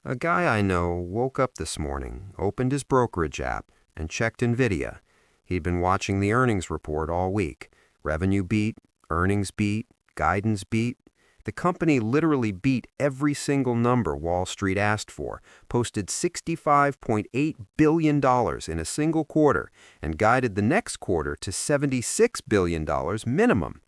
A guy I know woke up this morning, opened his brokerage app, and checked Nvidia. He'd been watching the earnings report all week. Revenue beat, earnings beat, guidance beat. The company literally beat every single number Wall Street asked for, posted $65.8 billion in a single quarter, and guided the next quarter to $76 billion minimum.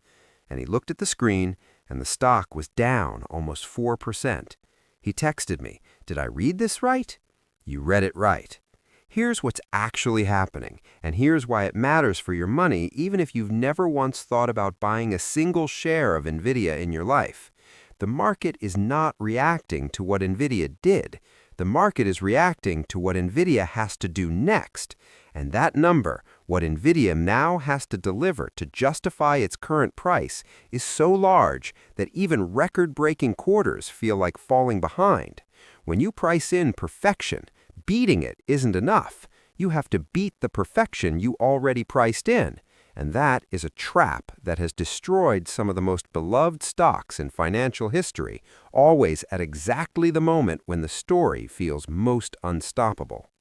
And he looked at the screen, and the stock was down almost 4%. He texted me, "Did I read this right?" You read it right. Here's what's actually happening, and here's why it matters for your money even if you've never once thought about buying a single share of Nvidia in your life. The market is not reacting to what Nvidia did. The market is reacting to what Nvidia has to do next. And that number, what Nvidia now has to deliver to justify its current price, is so large that even record-breaking quarters feel like falling behind. When you price in perfection, beating it isn't enough. You have to beat the perfection you already priced in. And that is a trap that has destroyed some of the most beloved stocks in financial history, always at exactly the moment when the story feels most unstoppable.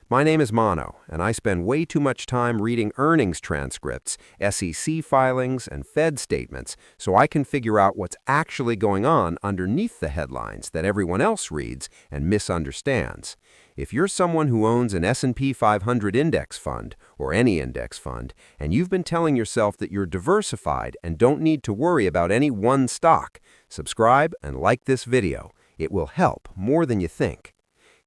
My name is Mono, and I spend way too much time reading earnings transcripts, SEC filings, and Fed statements so I can figure out what's actually going on underneath the headlines that everyone else reads and misunderstands. If you're someone who owns an S&P 500 index fund, or any index fund, and you've been telling yourself that you're diversified and don't need to worry about any one stock, subscribe and like this video. It will help more than you think.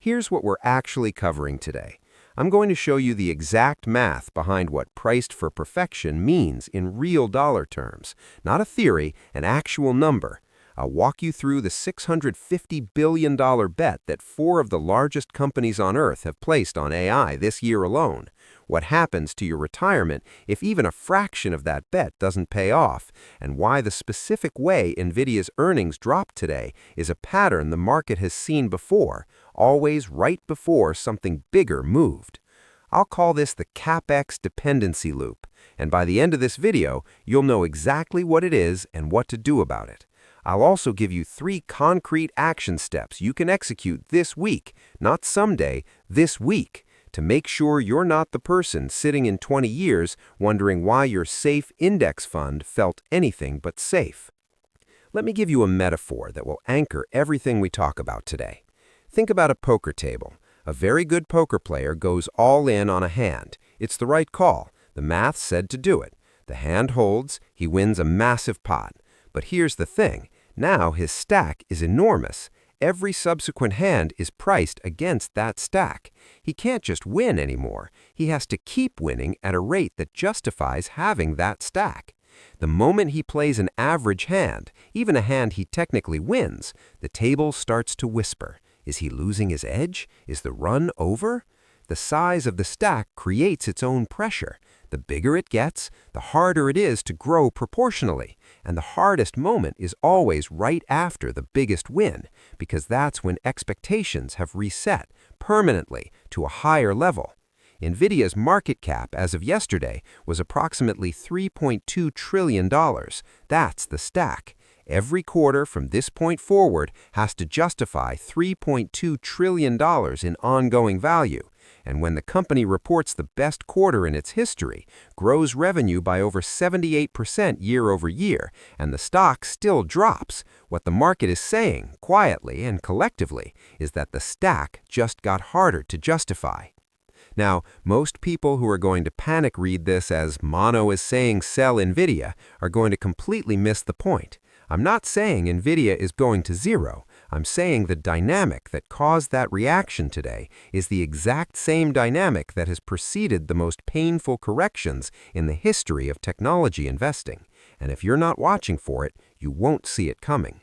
Here's what we're actually covering today. I'm going to show you the exact math behind what priced for perfection means in real dollar terms. Not a theory, an actual number. I'll walk you through the $650 billion bet that 4 of the largest companies on Earth have placed on AI this year alone. What happens to your retirement if even a fraction of that bet doesn't pay off, and why the specific way Nvidia's earnings dropped today is a pattern the market has seen before, always right before something bigger moved. I'll call this the Capex Dependency Loop, and by the end of this video, you'll know exactly what it is and what to do about it. I'll also give you 3 concrete action steps you can execute this week, not someday, this week, to make sure you're not the person sitting in 20 years wondering why your safe index fund felt anything but safe. Let me give you a metaphor that will anchor everything we talk about today. Think about a poker table. A very good poker player goes all in on a hand. It's the right call. The math said to do it. The hand holds, he wins a massive pot. But here's the thing. Now his stack is enormous. Every subsequent hand is priced against that stack. He can't just win anymore. He has to keep winning at a rate that justifies having that stack. The moment he plays an average hand, even a hand he technically wins, the table starts to whisper. Is he losing his edge? Is the run over? The size of the stack creates its own pressure. The bigger it gets, the harder it is to grow proportionally. And the hardest moment is always right after the biggest win, because that's when expectations have reset permanently to a higher level. Nvidia's market cap as of yesterday was approximately $3.2 trillion. That's the stack. Every quarter from this point forward has to justify $3.2 trillion in ongoing value. And when the company reports the best quarter in its history, grows revenue by over 78% year over year, and the stock still drops, what the market is saying, quietly and collectively, is that the stack just got harder to justify. Now, most people who are going to panic read this as Mono is saying sell Nvidia are going to completely miss the point. I'm not saying Nvidia is going to zero. I'm saying the dynamic that caused that reaction today is the exact same dynamic that has preceded the most painful corrections in the history of technology investing. And if you're not watching for it, you won't see it coming.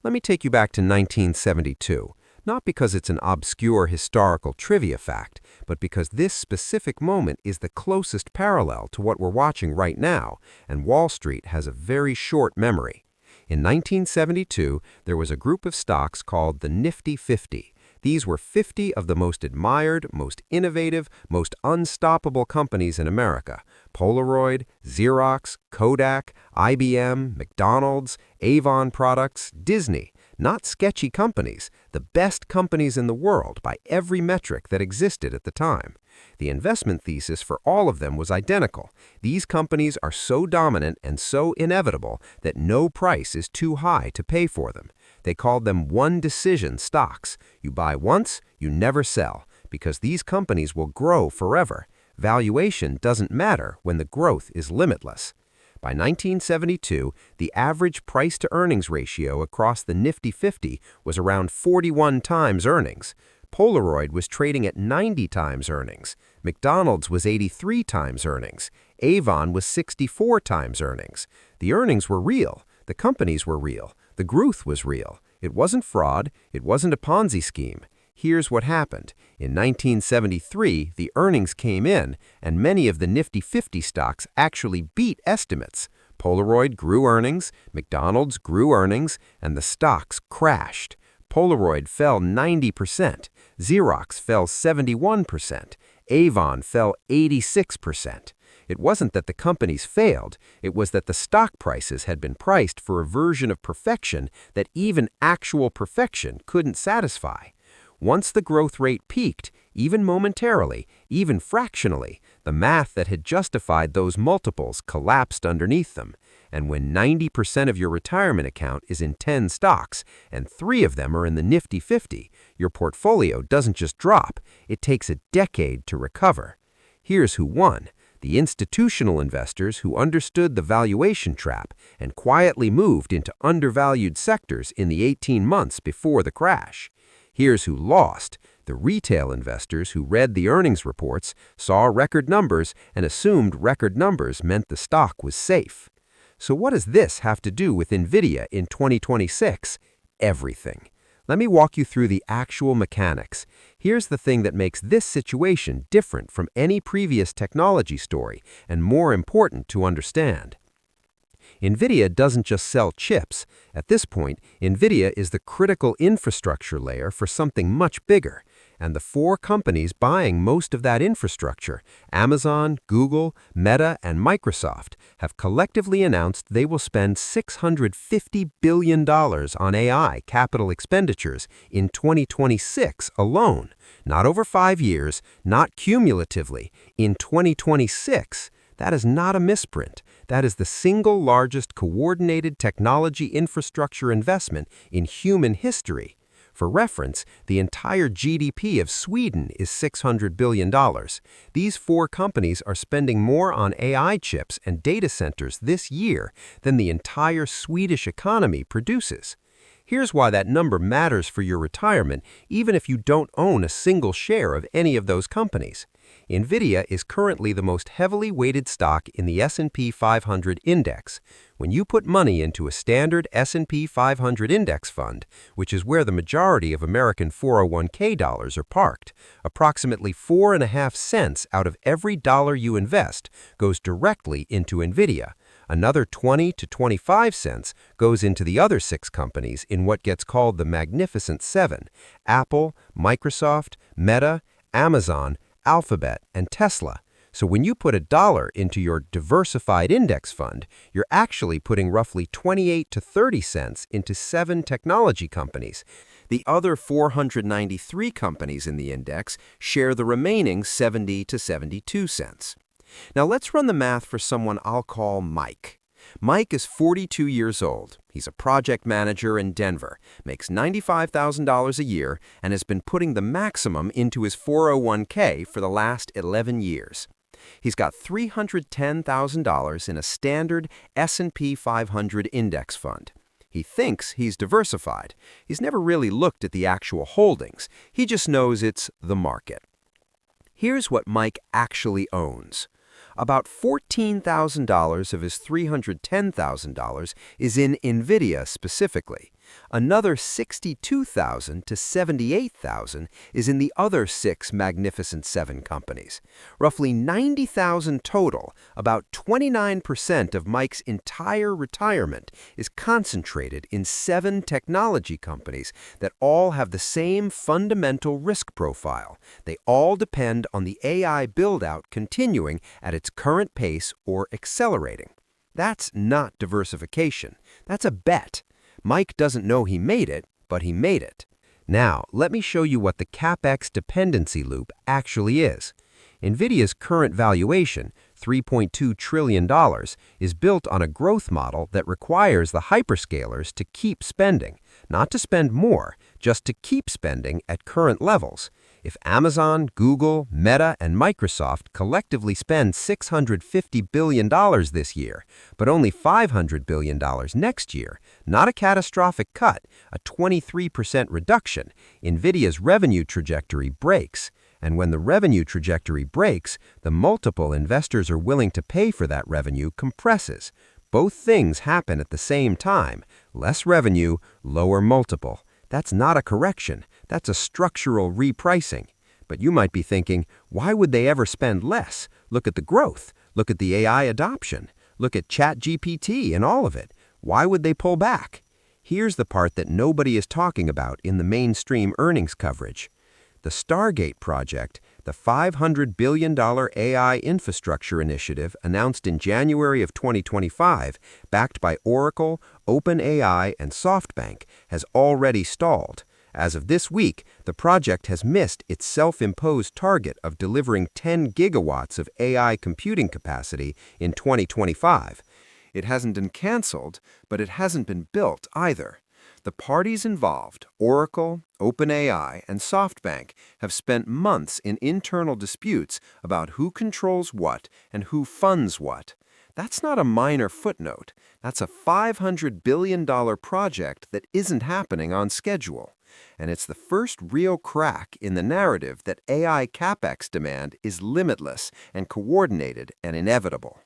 Let me take you back to 1972. Not because it's an obscure historical trivia fact, but because this specific moment is the closest parallel to what we're watching right now, and Wall Street has a very short memory. In 1972, there was a group of stocks called the Nifty 50. These were 50 of the most admired, most innovative, most unstoppable companies in America. Polaroid, Xerox, Kodak, IBM, McDonald's, Avon Products, Disney. Not sketchy companies, the best companies in the world by every metric that existed at the time. The investment thesis for all of them was identical. These companies are so dominant and so inevitable that no price is too high to pay for them. They called them one-decision stocks. You buy once, you never sell, because these companies will grow forever. Valuation doesn't matter when the growth is limitless. By 1972, the average price-to-earnings ratio across the Nifty 50 was around 41 times earnings. Polaroid was trading at 90 times earnings. McDonald's was 83 times earnings. Avon was 64 times earnings. The earnings were real. The companies were real. The growth was real. It wasn't fraud. It wasn't a Ponzi scheme. Here's what happened. In 1973, the earnings came in, and many of the Nifty 50 stocks actually beat estimates. Polaroid grew earnings, McDonald's grew earnings, and the stocks crashed. Polaroid fell 90%, Xerox fell 71%, Avon fell 86%. It wasn't that the companies failed, it was that the stock prices had been priced for a version of perfection that even actual perfection couldn't satisfy. Once the growth rate peaked, even momentarily, even fractionally, the math that had justified those multiples collapsed underneath them. And when 90% of your retirement account is in 10 stocks, and 3 of them are in the Nifty 50, your portfolio doesn't just drop, it takes a decade to recover. Here's who won. The institutional investors who understood the valuation trap and quietly moved into undervalued sectors in the 18 months before the crash. Here's who lost. The retail investors who read the earnings reports, saw record numbers, and assumed record numbers meant the stock was safe. So what does this have to do with Nvidia in 2026? Everything. Let me walk you through the actual mechanics. Here's the thing that makes this situation different from any previous technology story and more important to understand. Nvidia doesn't just sell chips. At this point, Nvidia is the critical infrastructure layer for something much bigger. And the 4 companies buying most of that infrastructure, Amazon, Google, Meta, and Microsoft, have collectively announced they will spend $650 billion on AI capital expenditures in 2026 alone. Not over 5 years, not cumulatively. In 2026, that is not a misprint. That is the single largest coordinated technology infrastructure investment in human history. For reference, the entire GDP of Sweden is $600 billion. These 4 companies are spending more on AI chips and data centers this year than the entire Swedish economy produces. Here's why that number matters for your retirement, even if you don't own a single share of any of those companies. Nvidia is currently the most heavily weighted stock in the S&P 500 index. When you put money into a standard S&P 500 index fund, which is where the majority of American 401k dollars are parked, approximately 4.5 cents out of every dollar you invest goes directly into Nvidia. Another 20 to 25 cents goes into the other 6 companies in what gets called the Magnificent-7: Apple, Microsoft, Meta, Amazon, Alphabet, and Tesla. So when you put $1 into your diversified index fund, you're actually putting roughly 28 to 30 cents into 7 technology companies. The other 493 companies in the index share the remaining 70 to 72 cents. Now let's run the math for someone I'll call Mike. Mike is 42 years old. He's a project manager in Denver, makes $95,000 a year, and has been putting the maximum into his 401k for the last 11 years. He's got $310,000 in a standard S&P 500 index fund. He thinks he's diversified. He's never really looked at the actual holdings. He just knows it's the market. Here's what Mike actually owns. About $14,000 of his $310,000 is in Nvidia specifically. Another $62,000 to $78,000 is in the other 6 Magnificent-7 companies. Roughly $90,000 total, about 29% of Mike's entire retirement, is concentrated in 7 technology companies that all have the same fundamental risk profile. They all depend on the AI buildout continuing at its current pace or accelerating. That's not diversification. That's a bet. Mike doesn't know he made it, but he made it. Now, let me show you what the Capex Dependency Loop actually is. Nvidia's current valuation, $3.2 trillion, is built on a growth model that requires the hyperscalers to keep spending, not to spend more, just to keep spending at current levels. If Amazon, Google, Meta, and Microsoft collectively spend $650 billion this year, but only $500 billion next year, not a catastrophic cut, a 23% reduction, Nvidia's revenue trajectory breaks. And when the revenue trajectory breaks, the multiple investors are willing to pay for that revenue compresses. Both things happen at the same time. Less revenue, lower multiple. That's not a correction. That's a structural repricing. But you might be thinking, why would they ever spend less? Look at the growth. Look at the AI adoption. Look at ChatGPT and all of it. Why would they pull back? Here's the part that nobody is talking about in the mainstream earnings coverage. The Stargate project, the $500 billion AI infrastructure initiative announced in January of 2025, backed by Oracle, OpenAI, and SoftBank, has already stalled. As of this week, the project has missed its self-imposed target of delivering 10 gigawatts of AI computing capacity in 2025. It hasn't been canceled, but it hasn't been built either. The parties involved, Oracle, OpenAI, and SoftBank, have spent months in internal disputes about who controls what and who funds what. That's not a minor footnote. That's a $500 billion project that isn't happening on schedule. And it's the first real crack in the narrative that AI capex demand is limitless and coordinated and inevitable.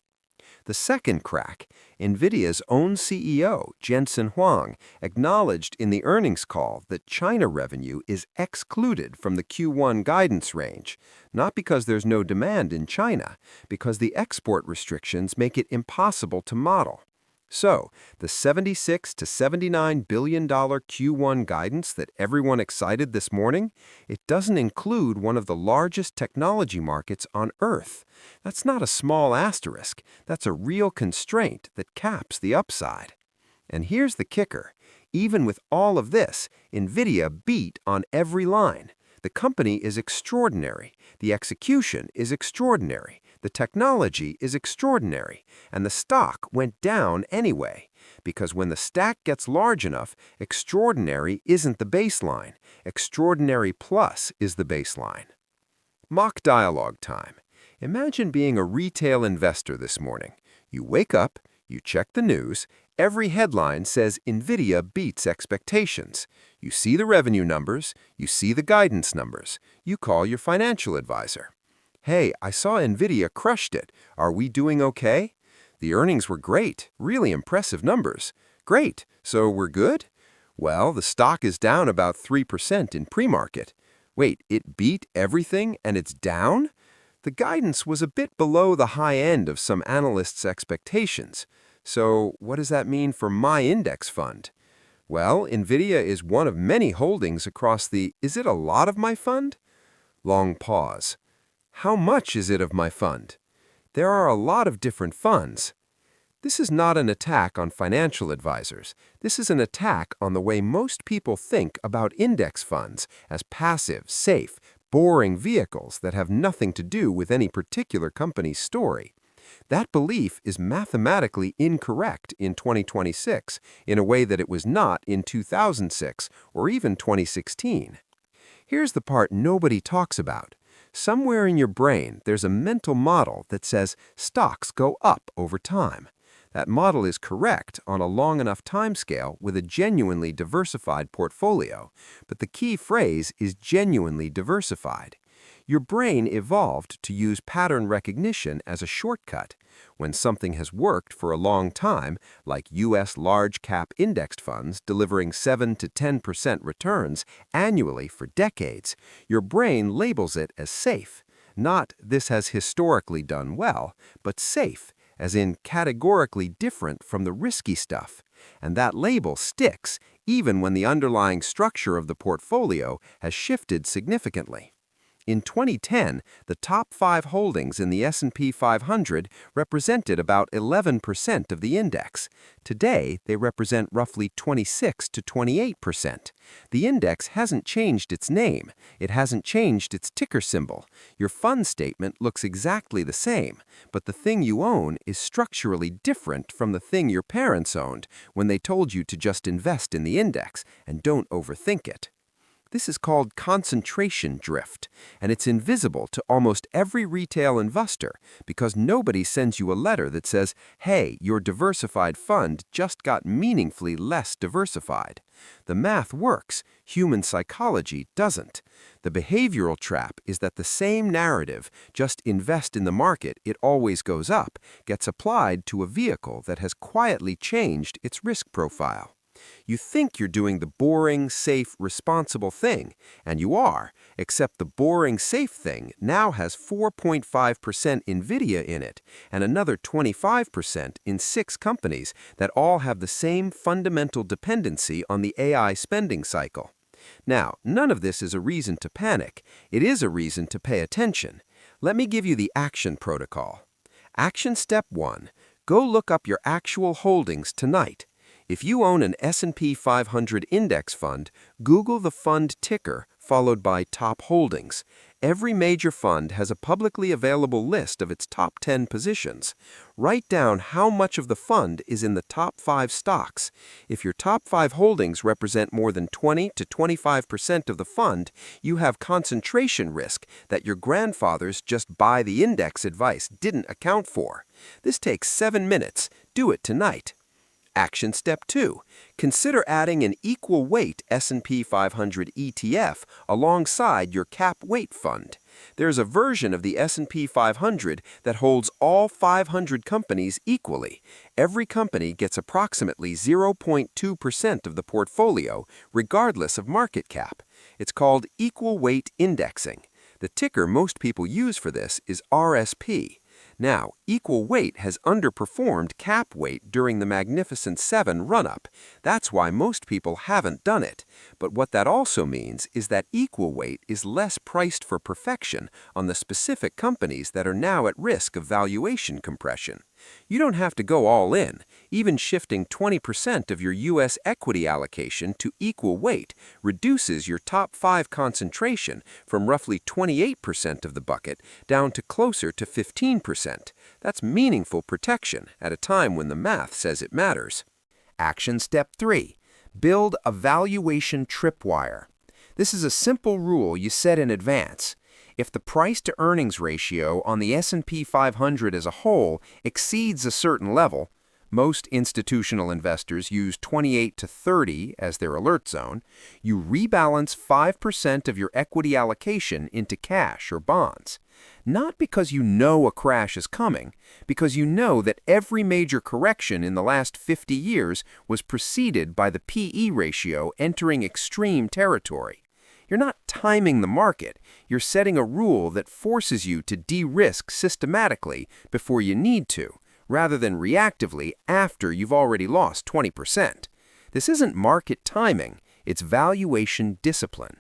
The second crack, Nvidia's own CEO, Jensen Huang, acknowledged in the earnings call that China revenue is excluded from the Q1 guidance range, not because there's no demand in China, because the export restrictions make it impossible to model. So, the $76 to $79 billion Q1 guidance that everyone excited this morning, it doesn't include one of the largest technology markets on Earth. That's not a small asterisk. That's a real constraint that caps the upside. And here's the kicker. Even with all of this, Nvidia beat on every line. The company is extraordinary. The execution is extraordinary. The technology is extraordinary. And the stock went down anyway. Because when the stack gets large enough, extraordinary isn't the baseline. Extraordinary plus is the baseline. Mock dialogue time. Imagine being a retail investor this morning. You wake up, you check the news, every headline says Nvidia beats expectations. You see the revenue numbers, you see the guidance numbers. You call your financial advisor. Hey, I saw Nvidia crushed it. Are we doing okay? The earnings were great, really impressive numbers. Great, so we're good? Well, the stock is down about 3% in pre-market. Wait, it beat everything and it's down? The guidance was a bit below the high end of some analysts' expectations. So what does that mean for my index fund? Well, Nvidia is one of many holdings across the is it a lot of my fund? Long pause. How much is it of my fund? There are a lot of different funds. This is not an attack on financial advisors. This is an attack on the way most people think about index funds as passive, safe, boring vehicles that have nothing to do with any particular company's story. That belief is mathematically incorrect in 2026 in a way that it was not in 2006 or even 2016. Here's the part nobody talks about. Somewhere in your brain, there's a mental model that says stocks go up over time. That model is correct on a long enough timescale with a genuinely diversified portfolio, but the key phrase is genuinely diversified. Your brain evolved to use pattern recognition as a shortcut. When something has worked for a long time, like U.S. large-cap indexed funds delivering 7 to 10% returns annually for decades, your brain labels it as safe. Not this has historically done well, but safe, as in categorically different from the risky stuff. And that label sticks even when the underlying structure of the portfolio has shifted significantly. In 2010, the top 5 holdings in the S&P 500 represented about 11% of the index. Today, they represent roughly 26 to 28%. The index hasn't changed its name. It hasn't changed its ticker symbol. Your fund statement looks exactly the same, but the thing you own is structurally different from the thing your parents owned when they told you to just invest in the index and don't overthink it. This is called concentration drift, and it's invisible to almost every retail investor because nobody sends you a letter that says, hey, your diversified fund just got meaningfully less diversified. The math works, human psychology doesn't. The behavioral trap is that the same narrative, just invest in the market, it always goes up, gets applied to a vehicle that has quietly changed its risk profile. You think you're doing the boring, safe, responsible thing, and you are, except the boring, safe thing now has 4.5% Nvidia in it and another 25% in 6 companies that all have the same fundamental dependency on the AI spending cycle. Now, none of this is a reason to panic. It is a reason to pay attention. Let me give you the action protocol. Action step 1. Go look up your actual holdings tonight. If you own an S&P 500 index fund, Google the fund ticker followed by top holdings. Every major fund has a publicly available list of its top 10 positions. Write down how much of the fund is in the top 5 stocks. If your top 5 holdings represent more than 20 to 25% of the fund, you have concentration risk that your grandfather's just buy the index advice didn't account for. This takes 7 minutes. Do it tonight. Action step 2. Consider adding an equal weight S&P 500 ETF alongside your cap weight fund. There's a version of the S&P 500 that holds all 500 companies equally. Every company gets approximately 0.2% of the portfolio, regardless of market cap. It's called equal weight indexing. The ticker most people use for this is RSP. Now, equal weight has underperformed cap weight during the Magnificent-7 run-up. That's why most people haven't done it. But what that also means is that equal weight is less priced for perfection on the specific companies that are now at risk of valuation compression. You don't have to go all in. Even shifting 20% of your U.S. equity allocation to equal weight reduces your top 5 concentration from roughly 28% of the bucket down to closer to 15%. That's meaningful protection at a time when the math says it matters. Action step 3. Build a valuation tripwire. This is a simple rule you set in advance. If the price-to-earnings ratio on the S&P 500 as a whole exceeds a certain level, most institutional investors use 28 to 30 as their alert zone, you rebalance 5% of your equity allocation into cash or bonds. Not because you know a crash is coming, because you know that every major correction in the last 50 years was preceded by the P/E ratio entering extreme territory. You're not timing the market. You're setting a rule that forces you to de-risk systematically before you need to, rather than reactively after you've already lost 20%. This isn't market timing, it's valuation discipline.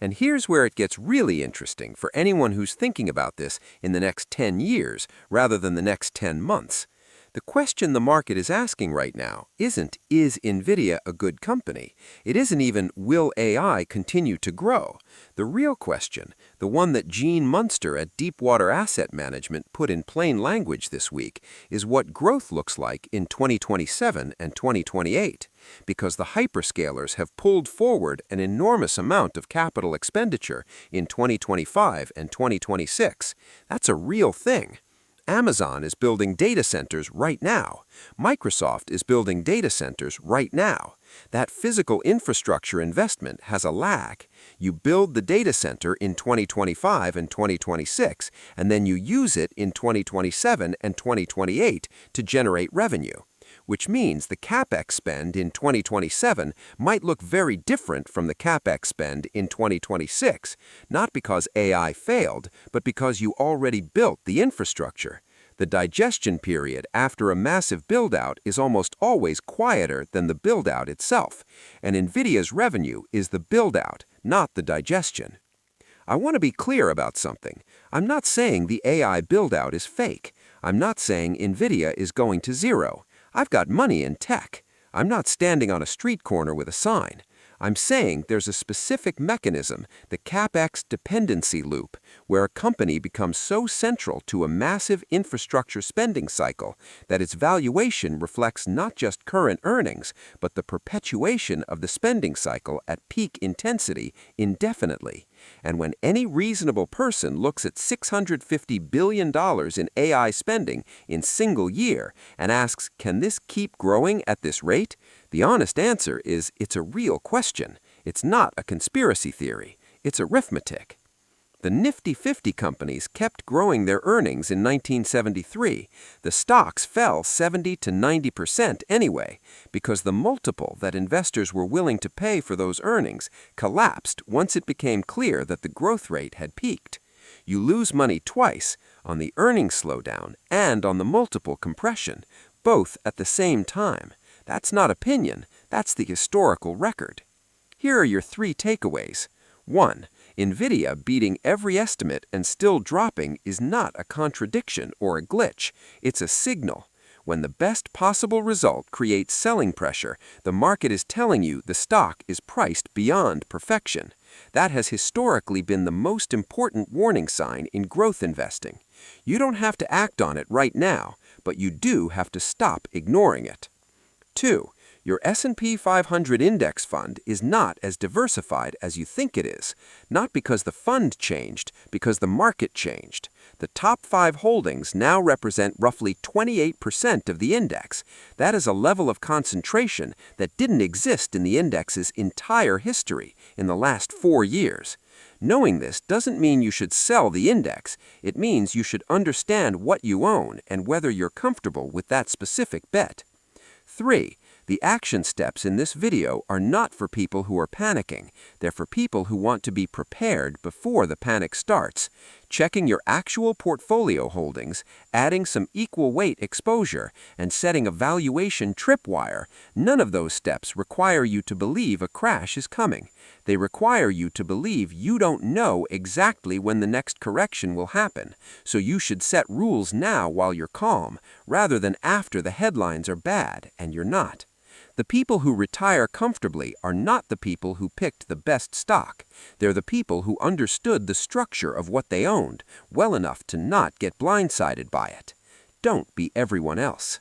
And here's where it gets really interesting for anyone who's thinking about this in the next 10 years rather than the next 10 months. The question the market is asking right now isn't, is Nvidia a good company? It isn't even, will AI continue to grow? The real question, the one that Gene Munster at Deepwater Asset Management put in plain language this week, is what growth looks like in 2027 and 2028. Because the hyperscalers have pulled forward an enormous amount of capital expenditure in 2025 and 2026. That's a real thing. Amazon is building data centers right now. Microsoft is building data centers right now. That physical infrastructure investment has a lag. You build the data center in 2025 and 2026, and then you use it in 2027 and 2028 to generate revenue. Which means the Capex spend in 2027 might look very different from the Capex spend in 2026, not because AI failed, but because you already built the infrastructure. The digestion period after a massive build-out is almost always quieter than the build-out itself, and Nvidia's revenue is the build-out, not the digestion. I want to be clear about something. I'm not saying the AI buildout is fake. I'm not saying Nvidia is going to zero. I've got money in tech. I'm not standing on a street corner with a sign. I'm saying there's a specific mechanism, the Capex Dependency Loop, where a company becomes so central to a massive infrastructure spending cycle that its valuation reflects not just current earnings, but the perpetuation of the spending cycle at peak intensity indefinitely. And when any reasonable person looks at $650 billion in AI spending in single year and asks, can this keep growing at this rate? The honest answer is it's a real question. It's not a conspiracy theory. It's arithmetic. The Nifty 50 companies kept growing their earnings in 1973. The stocks fell 70 to 90% anyway, because the multiple that investors were willing to pay for those earnings collapsed once it became clear that the growth rate had peaked. You lose money twice, on the earnings slowdown and on the multiple compression, both at the same time. That's not opinion, that's the historical record. Here are your 3 takeaways. 1. Nvidia beating every estimate and still dropping is not a contradiction or a glitch. It's a signal. When the best possible result creates selling pressure, the market is telling you the stock is priced beyond perfection. That has historically been the most important warning sign in growth investing. You don't have to act on it right now, but you do have to stop ignoring it. 2. Your S&P 500 index fund is not as diversified as you think it is, not because the fund changed, because the market changed. The top 5 holdings now represent roughly 28% of the index. That is a level of concentration that didn't exist in the index's entire history in the last 4 years. Knowing this doesn't mean you should sell the index. It means you should understand what you own and whether you're comfortable with that specific bet. 3. The action steps in this video are not for people who are panicking. They're for people who want to be prepared before the panic starts. Checking your actual portfolio holdings, adding some equal weight exposure, and setting a valuation tripwire, none of those steps require you to believe a crash is coming. They require you to believe you don't know exactly when the next correction will happen, so you should set rules now while you're calm, rather than after the headlines are bad and you're not. The people who retire comfortably are not the people who picked the best stock. They're the people who understood the structure of what they owned well enough to not get blindsided by it. Don't be everyone else.